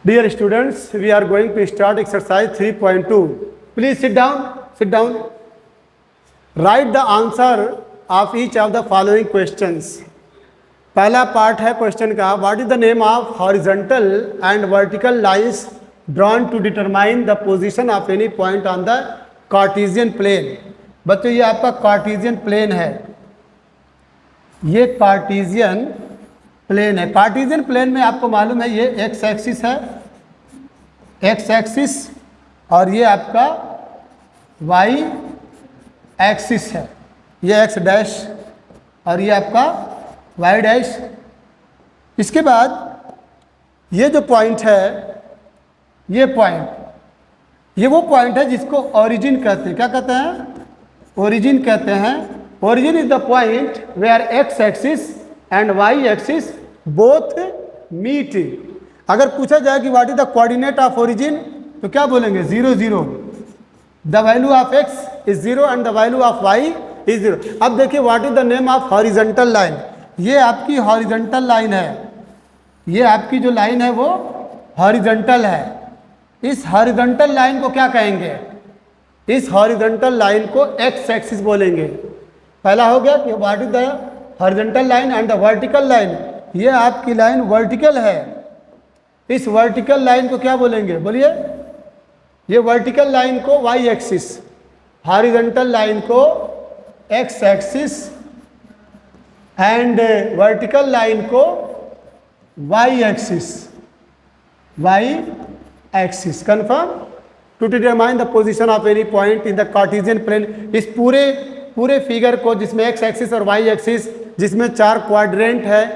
Dear students, we are going to start exercise 3.2. Please sit down. Sit down. Write the answer of each of the following questions. पहला part है question का, what is the name of horizontal and vertical lines drawn to determine the position of any point on the Cartesian plane. बच्चों ये आपका Cartesian plane है, ये Cartesian plane है। Cartesian plane में आपको मालूम है ये एक्स एक्सिस है, एक्स एक्सिस, और ये आपका वाई एक्सिस है, ये एक्स डैश और ये आपका वाई डैश। इसके बाद ये जो पॉइंट है, ये पॉइंट, ये वो पॉइंट है जिसको ओरिजिन कहते हैं। क्या कहते हैं? ओरिजिन कहते हैं। Origin is the point where X axis and Y axis both meet. अगर पूछा जाए कि what is the coordinate of origin, तो क्या बोलेंगे? 0 0। The value of X is 0 and the value of Y is 0। अब देखिए what is the name of horizontal line. ये आपकी हॉरिजॉन्टल लाइन है, ये आपकी जो लाइन है वो हॉरिजॉन्टल है। इस हॉरिजॉन्टल लाइन को क्या कहेंगे? इस हॉरिजॉन्टल लाइन को एक्स एक्सिस बोलेंगे। पहला हो गया कि what is the horizontal line and the vertical line. ये आपकी लाइन वर्टिकल है, इस वर्टिकल लाइन को क्या बोलेंगे? बोलिए। ये वर्टिकल लाइन को वाई एक्सिस, हॉरिजॉन्टल लाइन को X axis and vertical line को Y axis, Y axis. Confirm? To determine the position of any point in the Cartesian plane. इस पूरे फिगर को, जिसमें एक्स एक्सिस और वाई एक्सिस, जिसमें 4 quadrant है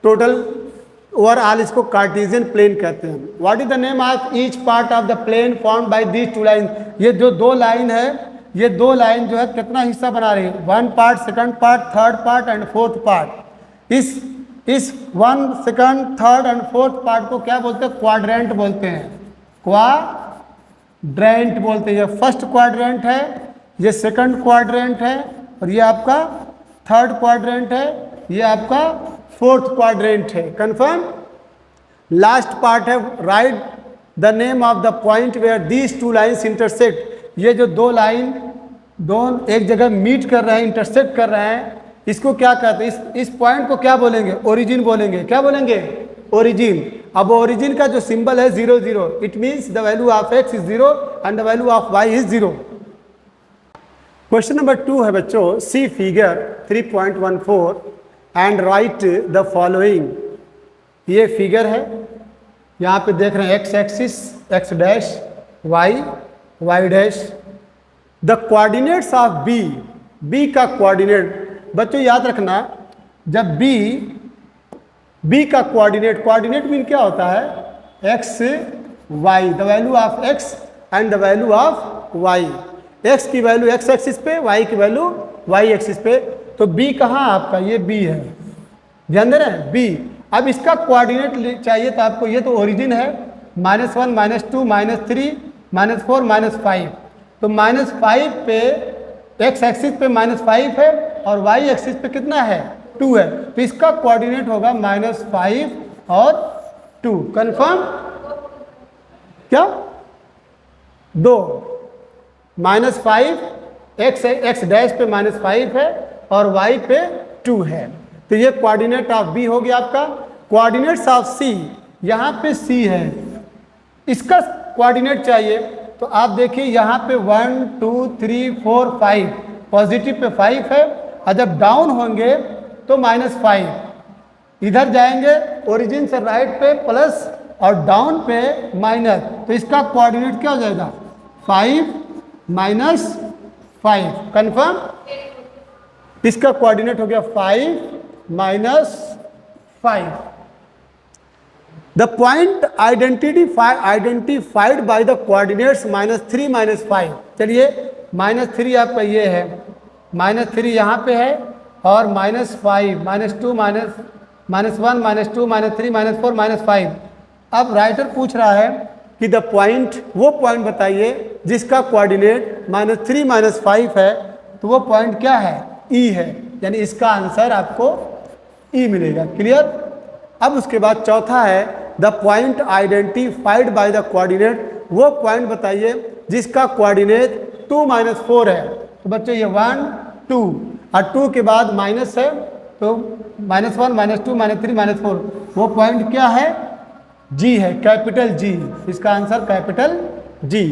total, overall इसको कार्टेशियन प्लेन कहते हैं। What is the name of each part of the plane formed by these 2 line. ये जो 2 लाइन है, ये 2 लाइन जो है कितना हिस्सा बना रही है? 1 part, 2nd part, 3rd part and 4th part. इस 1, 2nd, 3rd and 4th part को क्या बोलते हैं? क्वाड्रेंट बोलते हैं, क्वाड्रेंट बोलते हैं। ये फर्स्ट क्वाड्रेंट है, ये 2nd क्वाड्रेंट है, और ये आपका 3rd क्वाड्रेंट है, ये आपका 4th क्वाड्रेंट है। कंफर्म? लास्ट पार्ट है, write the name of the point where these 2 lines intersect. ये जो 2 लाइन दोनों एक जगह मीट कर रहे हैं, इंटरसेक्ट कर रहे हैं, इसको क्या कहते हैं? इस पॉइंट को क्या बोलेंगे? ओरिजिन बोलेंगे। क्या बोलेंगे? ओरिजिन। अब ओरिजिन का जो सिंबल है 0 0, it means the value of X is 0 and the value of Y is 0। Question number 2 है बच्चों, see figure 3.14 and write the following. ये फिगर है, यहाँ पे देख रहे हैं X axis, X dash, Y, Y dash. The coordinates of B, B का कोऑर्डिनेट बच्चों याद रखना, जब बी का कोऑर्डिनेट मीन क्या होता है? X Y, the value of X and the value of Y. X की वैल्यू एक्स एक्सिस पे, वाई की वैल्यू वाई एक्सिस पे। तो बी कहाँ आपका? ये बी है, ध्यान दे रहे हैं, बी। अब इसका कोऑर्डिनेट चाहिए तो आपको, ये तो ओरिजिन है, -1, -2, -3, -4, -5। तो -5 पे एक्स एक्सिस पे -5 है और वाई एक्सिस पे कितना है? 2 है। तो इसका कोऑर्डिनेट होगा -5 और 2। कंफर्म? क्या? 2 -5, एक्स डैश पे -5 है और वाई पे 2 है। तो ये कोऑर्डिनेट ऑफ बी हो गया आपका। कोऑर्डिनेट्स ऑफ सी, यहाँ पे सी है, इसका कोऑर्डिनेट चाहिए तो आप देखिए यहाँ पे 1 2 3 4 5, पॉजिटिव पे 5 है, और जब डाउन होंगे तो -5। इधर जाएंगे ओरिजिन से राइट पे प्लस और डाउन पे माइनस, तो इसका कोऑर्डिनेट क्या हो जाएगा? 5 -5। कंफर्म? इसका कोऑर्डिनेट हो गया 5 -5। The point identified by the coordinates -3, -5। चलिए -3 आपका ये है, -3 यहाँ पे है, और -5, -2, -1, -2, -3, -4, -5। अब राइटर पूछ रहा है कि द पॉइंट, वो पॉइंट बताइए जिसका कोऑर्डिनेट -3, -5 है। तो वो पॉइंट क्या है? ई है, यानी इसका आंसर आपको ई मिलेगा। क्लियर? अब उसके बाद चौथा है the point identified by the coordinate, वो पॉइंट बताइए जिसका कोऑर्डिनेट 2 - 4 है। तो बच्चों ये 1 2 और 2 के बाद माइनस है तो -1 -2 -3 -4, वो पॉइंट क्या है? जी है, कैपिटल जी। इसका answer capital G.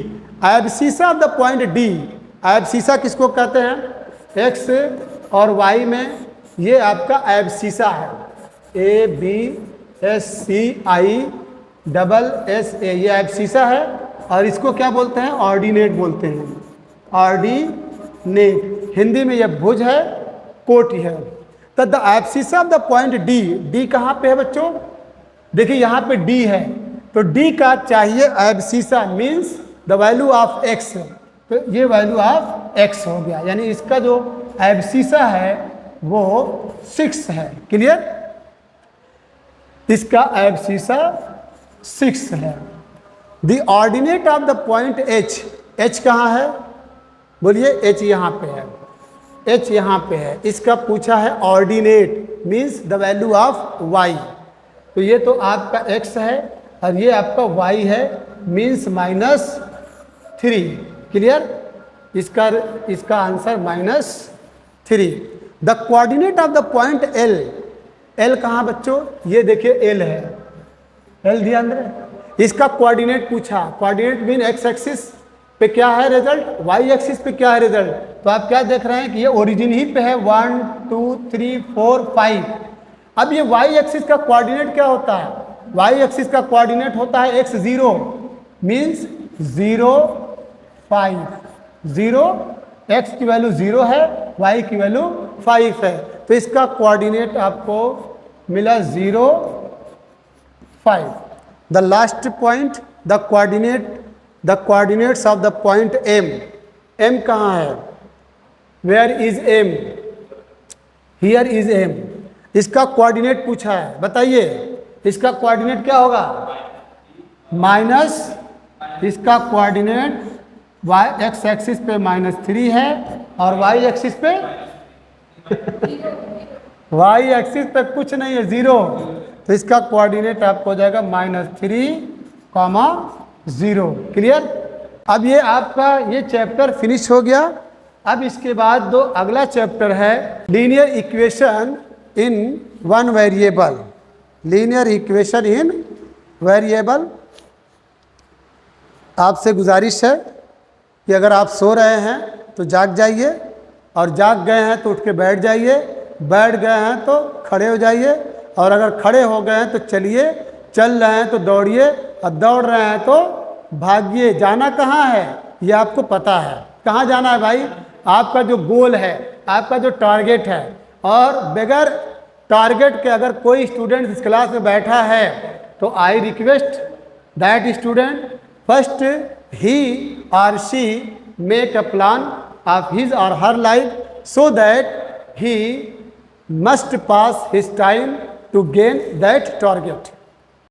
Abscissa of the point D, abscissa किसको कहते हैं? एक्स और वाई में ये आपका एब्सिसा है, ABSCISSA, ये एब्सिसा है। और इसको क्या बोलते हैं? ऑर्डिनेट बोलते हैं, ऑर्डिनेट। हिंदी में ये भुज है, कोटि है। तो the abscissa of the point D, D कहाँ पे है बच्चों? देखिए यहाँ पे डी है, तो डी का चाहिए abscissa, means the value of x. तो ये वैल्यू ऑफ एक्स हो गया, यानी इसका जो एब्सिसा है वो 6 है। क्लियर? इसका एब्सिसा 6 है। The ordinate of the point H, H कहाँ है? बोलिए, एच यहाँ पे है, एच यहाँ पे है। इसका पूछा है ordinate, means the value of Y. तो ये तो आपका x है और ये आपका y है, मीन्स -3। क्लियर? इसका answer -3। The coordinate of the point L, L कहाँ बच्चों? ये देखिए L है, L ध्यान रहे। इसका कोऑर्डिनेट पूछा, कोऑर्डिनेट मीन x एक्सिस पे क्या है रिजल्ट, y एक्सिस पे क्या है रिजल्ट। तो आप क्या देख रहे हैं कि ये ओरिजिन ही पे है, 1 2 3 4 5। अब ये y एक्सिस का कोऑर्डिनेट क्या होता है? y एक्सिस का कोऑर्डिनेट होता है x0, मीन्स 0 5। 0, x की वैल्यू 0 है, y की वैल्यू 5 है। तो इसका कोऑर्डिनेट आपको मिला 0 5। The last point, the coordinates of the point m, m कहाँ है? Where is m? Here is m। इसका कोऑर्डिनेट पूछा है, बताइए इसका कोऑर्डिनेट क्या होगा? माइनस, इसका कोऑर्डिनेट x एक्सिस पे -3 है और y एक्सिस पे y एक्सिस पे कुछ नहीं है, 0। तो इसका कोऑर्डिनेट आपको हो जाएगा -3, 0। क्लियर? अब ये आपका ये चैप्टर फिनिश हो गया। अब इसके बाद दो अगला चैप्टर है linear equation in one variable, linear equation in variable. आपसे गुजारिश है कि अगर आप सो रहे हैं तो जाग जाइए, और जाग गए हैं तो उठ के बैठ जाइए, बैठ गए हैं तो खड़े हो जाइए, और अगर खड़े हो गए हैं तो चलिए, चल रहे हैं तो दौड़िए, और दौड़ रहे हैं तो भागिए। जाना कहाँ है ये आपको पता है, कहाँ जाना है भाई? आपका जो गोल है, आपका जो टारगेट है, और बगैर टारगेट के अगर कोई स्टूडेंट इस क्लास में बैठा है तो I request that student first he or she make a plan of his or her life so that he must pass his time to gain that target.